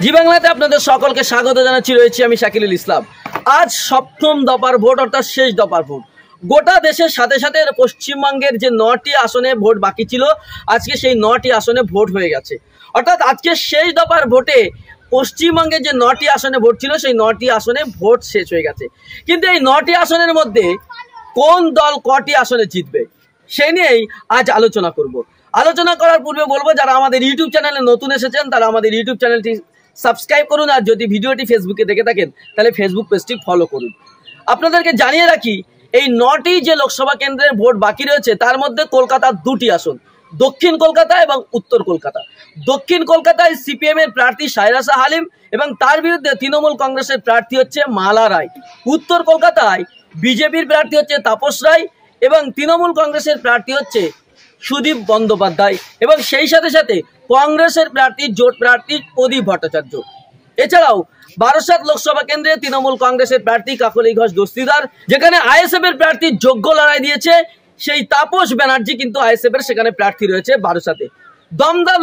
জি বাংলাতে আপনাদের সকলকে স্বাগত জানাচ্ছি। রয়েছি আমি শাকিলুল ইসলাম। আজ সপ্তম দফার ভোট, অর্থাৎ শেষ দফার ভোট। গোটা দেশের সাথে সাথে পশ্চিমবঙ্গের যে 9টি আসনে ভোট বাকি ছিল, আজকে সেই 9টি আসনে ভোট হয়ে গেছে। অর্থাৎ আজকে শেষ দফার ভোটে পশ্চিমবঙ্গের যে 9টি আসনে ভোট ছিল, সেই 9টি আসনে ভোট শেষ হয়ে গেছে। কিন্তু এই 9টি আসনের মধ্যে কোন দল কটি আসনে জিতবে সেই নিয়েই আজ আলোচনা করব। আলোচনা করার পূর্বে বলবো, যারা আমাদের ইউটিউব চ্যানেলে নতুন এসেছেন তারা আমাদের ইউটিউব চ্যানেলটি সাবস্ক্রাইব করুন, আর যদি ভিডিওটি ফেসবুকে দেখে থাকেন তাহলে ফেসবুক পেজটি ফলো করুন। আপনাদেরকে জানিয়ে রাখি, এই 9টি যে লোকসভা কেন্দ্রের ভোট বাকি রয়েছে তার মধ্যে কলকাতার 2টি আসন, দক্ষিণ কলকাতা এবং উত্তর কলকাতা। দক্ষিণ কলকাতায় সিপিএম এর প্রার্থী সায়রা শাহ হালিম এবং তার বিরুদ্ধে তৃণমূল কংগ্রেসের প্রার্থী হচ্ছে মালা রায়। উত্তর কলকাতায় বিজেপির প্রার্থী হচ্ছে তাপস রায় এবং তৃণমূল কংগ্রেসের প্রার্থী হচ্ছে সুদীপ বন্দ্যোপাধ্যায় এবং সেই সাথে সাথে কংগ্রেসের প্রার্থী জোট প্রার্থী প্রদীপ ভট্টাচার্য। এছাড়াও বারাসাত লোকসভা কেন্দ্রে তৃণমূল কংগ্রেসের প্রার্থী কাকলি ঘোষ দস্তিদার, যেখানে আইএসএফ এর প্রার্থী যোগ্য লড়াই দিয়েছে সেই তাপস ব্যানার্জি, কিন্তু আইএসএফ এর সেখানে প্রার্থী রয়েছে বারাসাতে। দমদম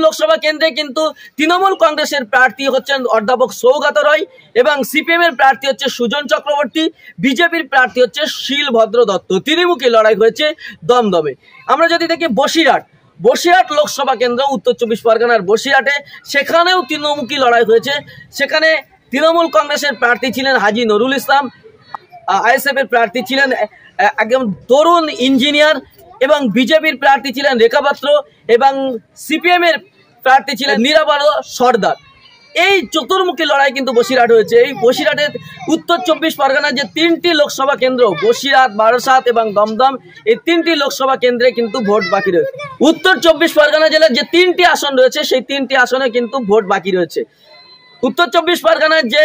লোকসভা কেন্দ্রে কিন্তু তৃণমূল কংগ্রেসের প্রার্থী হচ্ছেন অধ্যাপক সৌগত রায় এবং সিপিএম এর প্রার্থী হচ্ছে সুজন চক্রবর্তী, বিজেপির প্রার্থী হচ্ছে শিলভদ্র দত্ত। ত্রিমুখী লড়াই হয়েছে দমদমে। আমরা যদি দেখি বসিরহাট লোকসভা কেন্দ্র, উত্তর 24 পরগনার বসিরহাটে, সেখানেও তৃণমুখী লড়াই হয়েছে। সেখানে তৃণমূল কংগ্রেসের প্রার্থী ছিলেন হাজি নুরুল ইসলাম, আইএসএফ এর প্রার্থী ছিলেন একদম তরুণ ইঞ্জিনিয়ার এবং বিজেপির প্রার্থী ছিলেন রেখা পাত্র এবং সিপিএম এর প্রার্থী ছিলেন নিরাবার সর্দার। এই চতুর্মুখী লড়াই কিন্তু বসিরহাট হয়েছে। এই বসিরহাটের উত্তর 24 পরগনার যে 3টি লোকসভা কেন্দ্র, বসিরহাট, বারাসাত এবং দমদম, এই 3টি লোকসভা কেন্দ্রে কিন্তু ভোট বাকি রয়েছে। উত্তর 24 পরগনা জেলার যে 3টি আসন রয়েছে সেই 3টি আসনে কিন্তু ভোট বাকি রয়েছে। উত্তর 24 পরগনার যে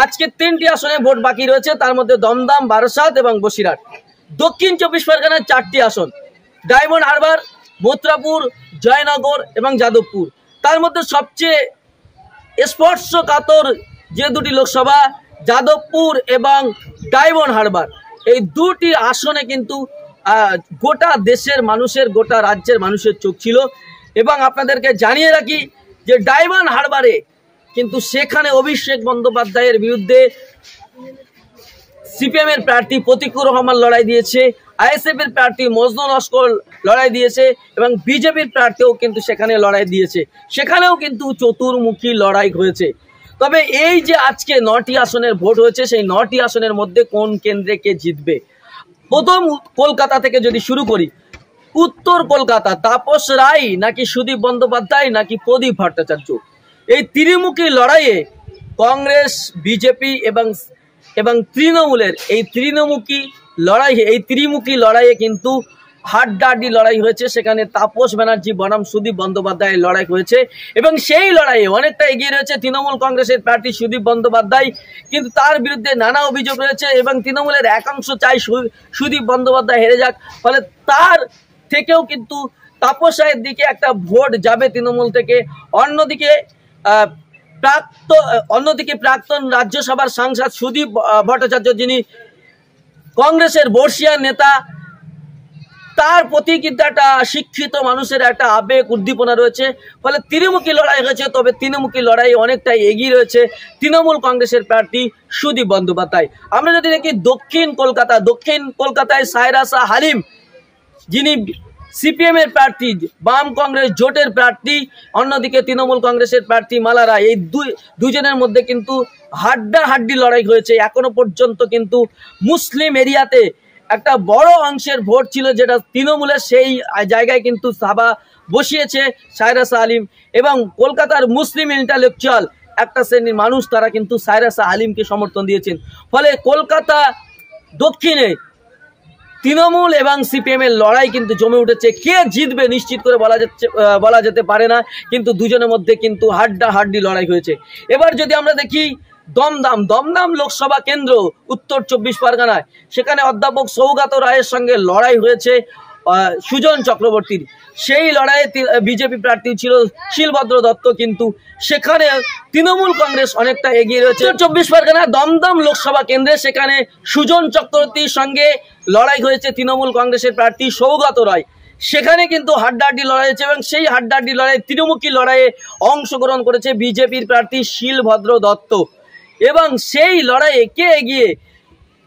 আজকে 3টি আসনে ভোট বাকি রয়েছে তার মধ্যে দমদম, বারাসাত এবং বসিরহাট। দক্ষিণ 24 পরগনার 4টি আসন, ডায়মন্ড হারবার, মথুরাপুর, জয়নগর এবং যাদবপুর। তার মধ্যে সবচেয়ে স্পর্শকাতর যে 2টি লোকসভা, যাদবপুর এবং ডায়মন্ড হারবার, এই 2টি আসনে কিন্তু গোটা দেশের মানুষের, গোটা রাজ্যের মানুষের চোখ ছিল। এবং আপনাদেরকে জানিয়ে রাখি যে ডায়মন্ড হারবারে কিন্তু সেখানে অভিষেক বন্দ্যোপাধ্যায়ের বিরুদ্ধে সিপিএম এর প্রার্থী প্রতীকুর রহমান লড়াই দিয়েছে, আইএসএফ এর প্রার্থী মজনু লস্কর লড়াই দিয়েছে এবং বিজেপির প্রার্থীও কিন্তু সেখানে লড়াই দিয়েছে। সেখানেও কিন্তু চতুর্মুখী লড়াই হয়েছে। তবে এই যে আজকে 9টি আসনের ভোট হয়েছে, সেই 9টি আসনের মধ্যে কোন কেন্দ্রে কে জিতবে? প্রথম কলকাতা থেকে যদি শুরু করি, উত্তর কলকাতা তাপস রায় নাকি সুদীপ বন্দ্যোপাধ্যায় নাকি প্রদীপ ভট্টাচার্য, এই ত্রিমুখী লড়াইয়ে কংগ্রেস, বিজেপি এবং তৃণমূলের এই ত্রিমুখী লড়াইয়ে কিন্তু হাড্ডাহাড্ডি লড়াই হয়েছে। সেখানে তাপস ব্যানার্জি বনাম সুদীপ বন্দ্যোপাধ্যায়ের লড়াই হয়েছে এবং সেই লড়াইয়ে অনেকটা এগিয়ে রয়েছে তৃণমূল কংগ্রেসের প্রার্থী সুদীপ বন্দ্যোপাধ্যায়, কিন্তু তার বিরুদ্ধে নানা অভিযোগ রয়েছে এবং তৃণমূলের একাংশ চাই সুদীপ বন্দ্যোপাধ্যায় হেরে যাক। ফলে তার থেকেও কিন্তু তাপস রায়ের দিকে একটা ভোট যাবে তৃণমূল থেকে। অন্যদিকে প্রাক্তন রাজ্যসভার সাংসদ সুদীপ ভট্টাচার্য, যিনি কংগ্রেসের বর্ষিয়ান নেতা, তার প্রতি কিন্তু একটা শিক্ষিত মানুষের একটা আবেগ উদ্দীপনা রয়েছে। ফলে ত্রিমুখী লড়াই হয়েছে। তবে ত্রিমুখী লড়াই অনেকটাই এগিয়ে রয়েছে তৃণমূল কংগ্রেসের প্রার্থী সুদীপ বন্দ্যোপাধ্যায়। আমরা যদি দেখি দক্ষিণ কলকাতায় সায়রা শাহ হালিম, যিনি সিপিএম এর প্রার্থী, বাম কংগ্রেস জোটের প্রার্থী, অন্যদিকে তৃণমূল কংগ্রেসের প্রার্থী মালা রায়, এই দুজনের মধ্যে কিন্তু হাড্ডাহাড্ডি লড়াই হয়েছে। এখনো পর্যন্ত কিন্তু মুসলিম এরিয়াতে একটা বড় অংশের ভোট ছিল যেটা তৃণমূলের, সেই জায়গায় কিন্তু সভা বসিয়েছে সায়রা শাহ হালিম এবং কলকাতার মুসলিম ইন্টালেকচুয়াল একটা শ্রেণীর মানুষ, তারা কিন্তু সায়রা শাহ হালিমকে সমর্থন দিয়েছেন। ফলে কলকাতা দক্ষিণে তৃণমূল এবং সিপিএম এর লড়াই কিন্তু জমে উঠেছে। কে জিতবে নিশ্চিত করে বলা যেতে পারে না, কিন্তু দুজনের মধ্যে কিন্তু হাড্ডাহাড্ডি লড়াই হয়েছে। এবার যদি আমরা দেখি দমদম লোকসভা কেন্দ্র, উত্তর 24 পরগনায়, সেখানে অধ্যাপক সৌগত রায়ের সঙ্গে লড়াই হয়েছে সুজন চক্রবর্তীর। সেই লড়াইয়ে বিজেপি প্রার্থী ছিল শিলভদ্র দত্ত, কিন্তু সেখানে তৃণমূল কংগ্রেস অনেকটা এগিয়ে রয়েছে। 24 পরগনা দমদম লোকসভা কেন্দ্রে সেখানে সুজন চক্রবর্তীর সঙ্গে লড়াই হয়েছে তৃণমূল কংগ্রেসের প্রার্থী সৌগত রায়। সেখানে কিন্তু হাড্ডাহাড্ডি লড়াই হয়েছে এবং সেই হাড্ডাহাড্ডি লড়াই ত্রিমুখী লড়াইয়ে অংশগ্রহণ করেছে বিজেপির প্রার্থী শিলভদ্র দত্ত এবং সেই লড়াইয়ে কে এগিয়ে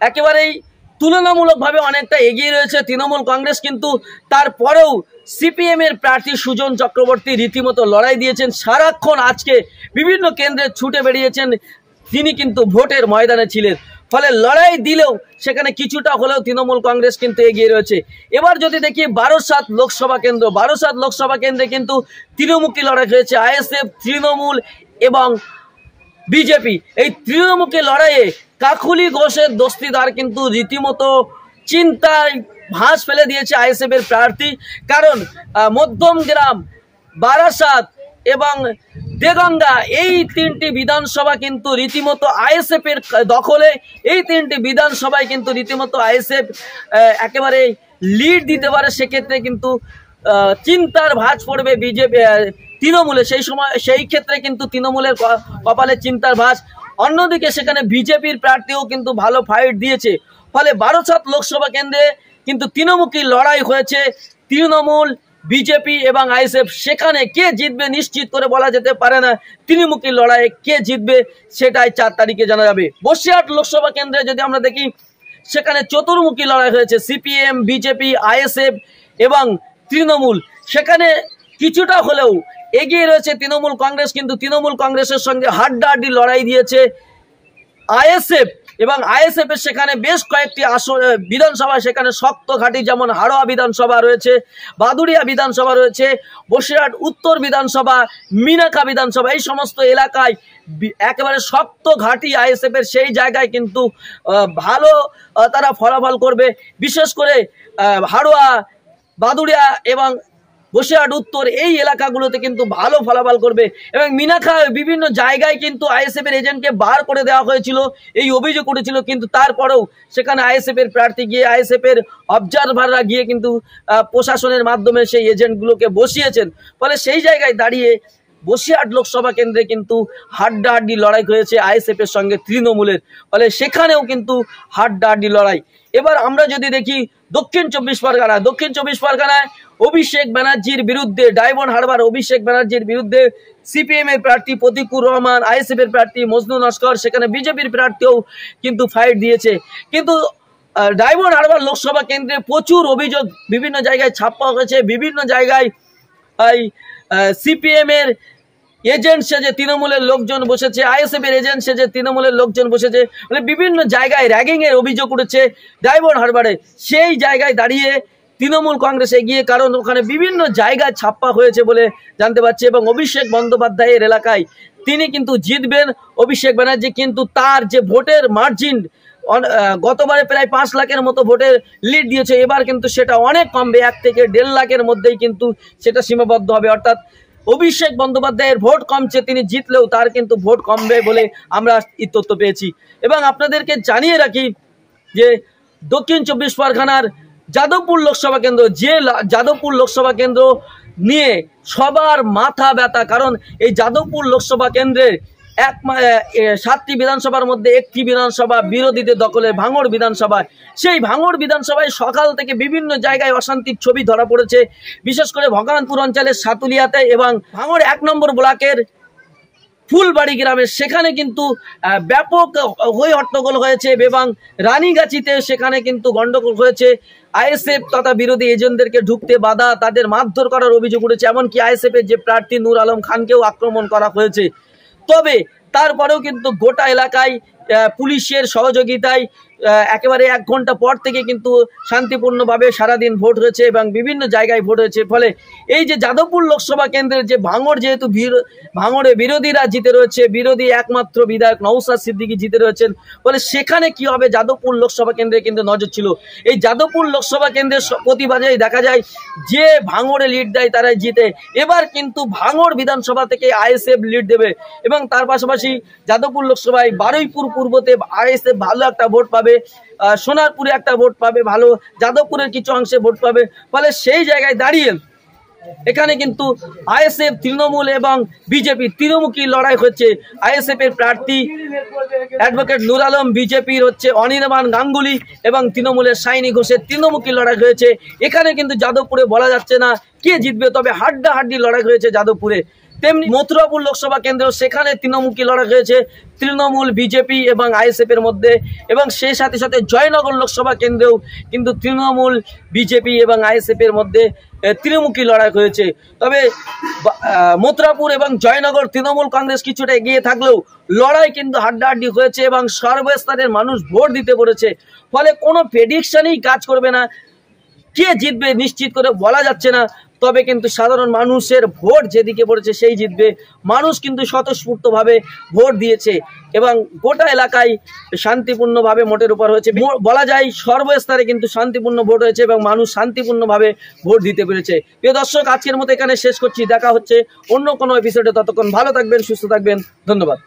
একেবারেই তুলনামূলকভাবে অনেকটা এগিয়ে রয়েছে তৃণমূল কংগ্রেস, কিন্তু তারপরেও সিপিএম এর প্রার্থী সুজন চক্রবর্তী রীতিমতো লড়াই দিয়েছেন। সারাক্ষণ আজকে বিভিন্ন কেন্দ্রে ছুটে বেরিয়েছেন, তিনি কিন্তু ভোটের ময়দানে ছিলেন, ফলে লড়াই দিলেও সেখানে কিছুটা হলেও তৃণমূল কংগ্রেস কিন্তু এগিয়ে রয়েছে। এবার যদি দেখি বারাসাত লোকসভা কেন্দ্র, বারাসাত লোকসভা কেন্দ্রে কিন্তু তৃণমুখী লড়াই হয়েছে। আইএসএফ, তৃণমূল এবং বিজেপি এই তৃণমুখী লড়াইয়ে কাকুলি ঘোষের দস্তিদার কিন্তু রীতিমতো চিন্তায় ভাঁজ ফেলে দিয়েছে আইএসএফ এর প্রার্থী, কারণ মধ্যমগ্রাম, বারাসাত এবং দেগঙ্গা এই তিনটি বিধানসভা কিন্তু রীতিমতো আইএসএফ এর দখলে। এই তিনটি বিধানসভায় কিন্তু রীতিমতো আইএসএফ একেবারে লিড দিতে পারে, সেক্ষেত্রে কিন্তু চিন্তার ভাঁজ পড়বে বিজেপি তৃণমূলে, সেই ক্ষেত্রে কিন্তু তৃণমূলের কপালে চিন্তার ভাঁজ। অন্যদিকে সেখানে বিজেপির প্রার্থীও কিন্তু ভালো ফাইট দিয়েছে, ফলে বারাসাত লোকসভা কেন্দ্রে কিন্তু তৃণমুখী লড়াই হয়েছে। তৃণমূল, বিজেপি এবং আইএসএফ, সেখানে কে জিতবে নিশ্চিত করে বলা যেতে পারে না। তৃণমুখী লড়াইয়ে কে জিতবে সেটাই 4 তারিখে জানা যাবে। বসিরহাট লোকসভা কেন্দ্রে যদি আমরা দেখি, সেখানে চতুর্মুখী লড়াই হয়েছে সিপিএম, বিজেপি, আইএসএফ এবং তৃণমূল। সেখানে কিছুটা হলেও এগিয়ে রয়েছে তৃণমূল কংগ্রেস, কিন্তু তৃণমূল কংগ্রেসের সঙ্গে হাড্ডাহাড্ডি লড়াই দিয়েছে আইএসএফ এবং আইএসএফ এর সেখানে বেশ কয়েকটি বিধানসভা সেখানে শক্ত ঘাঁটি, যেমন হাড়োয়া বিধানসভা রয়েছে, বাদুড়িয়া বিধানসভা রয়েছে, বসিরহাট উত্তর বিধানসভা, মিনাখা বিধানসভা, এই সমস্ত এলাকায় একেবারে শক্ত ঘাঁটি আইএসএফ এর। সেই জায়গায় কিন্তু ভালো তারা ফলাফল করবে, বিশেষ করে হাড়োয়া, বাদুড়িয়া এবং বসিরহাট উত্তর এই এলাকাগুলোতে কিন্তু ভালো ফলাফল করবে। এবং মিনাখা বিভিন্ন জায়গায় কিন্তু আইএসএফ এর এজেন্টকে বার করে দেওয়া হয়েছিল, এই অভিযোগ উঠেছিল, কিন্তু তারপরেও সেখানে আইএসএফ এর প্রার্থী গিয়ে, আইএসএফ এর অবজারভাররা গিয়ে কিন্তু প্রশাসনের মাধ্যমে সেই এজেন্টগুলোকে বসিয়েছেন। ফলে সেই জায়গায় দাঁড়িয়ে বসিরহাট লোকসভা কেন্দ্রে কিন্তু হাড্ডাহাড্ডি লড়াই হয়েছে আইএসএফ এর সঙ্গে তৃণমূলের, ফলে সেখানেও কিন্তু হাড্ডাহাড্ডি লড়াই। এবার আমরা যদি দেখি দক্ষিণ চব্বিশ পরগনা, দক্ষিণ চব্বিশ পরগনায় অভিষেক ব্যানার্জির বিরুদ্ধে, ডায়মন্ড হারবার অভিষেক ব্যানার্জির বিরুদ্ধে সিপিএম এর প্রার্থী প্রতিকুর রহমান, আইএসএফ এর প্রার্থী মজনু নস্কর, সেখানে বিজেপির প্রার্থীও কিন্তু ফাইট দিয়েছে। কিন্তু ডায়মন্ড হারবার লোকসভা কেন্দ্রে প্রচুর অভিযোগ বিভিন্ন জায়গায় ছাপ্পা হয়েছে, বিভিন্ন জায়গায় সিপিএম এর এজেন্ট সেজে তৃণমূলের লোকজন বসেছে, আইএসএফ এর এজেন্ট সেজে তৃণমূলের লোকজন বসেছে, মানে বিভিন্ন জায়গায় র্যাগিং এর অভিযোগ উঠেছে ডায়মন্ড হারবারে। সেই জায়গায় দাঁড়িয়ে তৃণমূল কংগ্রেস এগিয়ে, কারণ ওখানে বিভিন্ন জায়গায় ছাপ্পা হয়েছে বলে জানতে পারছি এবং অভিষেক বন্দ্যোপাধ্যায়ের এলাকায় তিনি কিন্তু জিতবেন অভিষেক ব্যানার্জি, কিন্তু তার যে ভোটের মার্জিন গতবারে প্রায় 5 লাখের মতো ভোটের লিড দিয়েছে, এবার কিন্তু সেটা অনেক কমবে, 1 থেকে 1.5 লাখের মধ্যেই কিন্তু সেটা সীমাবদ্ধ হবে। অর্থাৎ অভিষেক বন্দ্যোপাধ্যায়ের ভোট কমছে, তিনি জিতলেও তার কিন্তু ভোট কমবে বলে আমরা এই তথ্য পেয়েছি। এবং আপনাদেরকে জানিয়ে রাখি যে দক্ষিণ চব্বিশ পরগনার যাদবপুর লোকসভা কেন্দ্র, যে যাদবপুর লোকসভা কেন্দ্র নিয়ে সবার মাথা ব্যথা, কারণ এই যাদবপুর লোকসভা কেন্দ্রের 7টি বিধানসভার মধ্যে একটি বিধানসভা বিরোধীদের দখলে, ভাঙড় বিধানসভায়। সেই ভাঙড় বিধানসভায় সকাল থেকে বিভিন্ন জায়গায় অশান্তির ছবি ধরা পড়েছে, বিশেষ করে ভগবানপুর অঞ্চলের সাতুলিয়াতে এবং ভাঙড় 1 নম্বর ব্লকের ফুলবাড়ি গ্রামে, সেখানে কিন্তু ব্যাপক হই হট্টগোল হয়েছে এবং রানীগাছিতে সেখানে কিন্তু গন্ডগোল হয়েছে। আইএসএফ তথা বিরোধী এজেন্টদেরকে ঢুকতে বাধা, তাদের মারধর করার অভিযোগ উঠেছে, এমনকি আইএসএফ এর যে প্রার্থী নূর আলম খানকেও আক্রমণ করা হয়েছে। তবে তারপরেও কিন্তু গোটা এলাকায় পুলিশের সহযোগিতায় একেবারে 1 ঘন্টা পর থেকে কিন্তু শান্তিপূর্ণভাবে সারাদিন ভোট হয়েছে এবং বিভিন্ন জায়গায় ভোট হয়েছে। ফলে এই যে যাদবপুর লোকসভা কেন্দ্রের যে ভাঙড়, যেহেতু ভাঙড়ে বিরোধীরা জিতে রয়েছে, বিরোধী একমাত্র বিধায়ক নওশাদ সিদ্দিকী জিতে রয়েছেন, ফলে সেখানে কি হবে যাদবপুর লোকসভা কেন্দ্রে কিন্তু নজর ছিল। এই যাদবপুর লোকসভা কেন্দ্রের প্রতিবাদেই দেখা যায় যে ভাঙড়ে লিড দেয় তারাই জিতে। এবার কিন্তু ভাঙড় বিধানসভা থেকে আইএসএফ লিড দেবে এবং তার পাশাপাশি যাদবপুর লোকসভায় বারুইপুর পূর্বতে আইএসএফ ভালো একটা ভোট পাবে, সোনারপুরে একটা ভোট পাবে ভালো, যাদবপুরের কিছু অংশে ভোট পাবে। ফলে সেই জায়গায় দাঁড়িয়ে এখানে কিন্তু আইএসএফ, তৃণমূল এবং বিজেপি ত্রিমুখী লড়াই হচ্ছে। আইএসএফ এর প্রার্থী অ্যাডভোকেট নুর আলম, বিজেপির হচ্ছে অনির্বাণ গাঙ্গুলি এবং তৃণমূলের সাইনি ঘোষের তৃণমুখী লড়াই হয়েছে। এখানে কিন্তু যাদবপুরে বলা যাচ্ছে না কে জিতবে, তবে হাড্ডাহাড্ডি লড়াই হয়েছে যাদবপুরে। তেমনি মথুরাপুর লোকসভা কেন্দ্র, সেখানে তৃণমুখী লড়াই হয়েছে তৃণমূল, বিজেপি এবং আইএসএফ এর মধ্যে, এবং সেই সাথে সাথে জয়নগর লোকসভা কেন্দ্রেও কিন্তু তৃণমূল, বিজেপি এবং আইএসএফ এর মধ্যে ত্রিমুখী লড়াই হয়েছে। তবে মথুরাপুর এবং জয়নগর তৃণমূল কংগ্রেস কিছুটা এগিয়ে থাকলেও লড়াই কিন্তু হাড্ডাহাড্ডি হয়েছে এবং সর্বস্তরের মানুষ ভোট দিতে পড়েছে। ফলে কোনো প্রেডিকশনই কাজ করবে না, কে জিতবে নিশ্চিত করে বলা যাচ্ছে না। তবে কিন্তু সাধারণ মানুষের ভোট যেদিকে পড়েছে সেই জিতবে। মানুষ কিন্তু স্বতঃস্ফূর্তভাবে ভোট দিয়েছে এবং গোটা এলাকায় শান্তিপূর্ণভাবে ভোটের উপর হয়েছে। বলা যায় সর্বস্তরে কিন্তু শান্তিপূর্ণ ভোট হয়েছে এবং মানুষ শান্তিপূর্ণভাবে ভোট দিতে পেরেছে। প্রিয় দর্শক, আজকের মতো এখানে শেষ করছি। দেখা হচ্ছে অন্য কোনো এপিসোডে। ততক্ষণ ভালো থাকবেন, সুস্থ থাকবেন। ধন্যবাদ।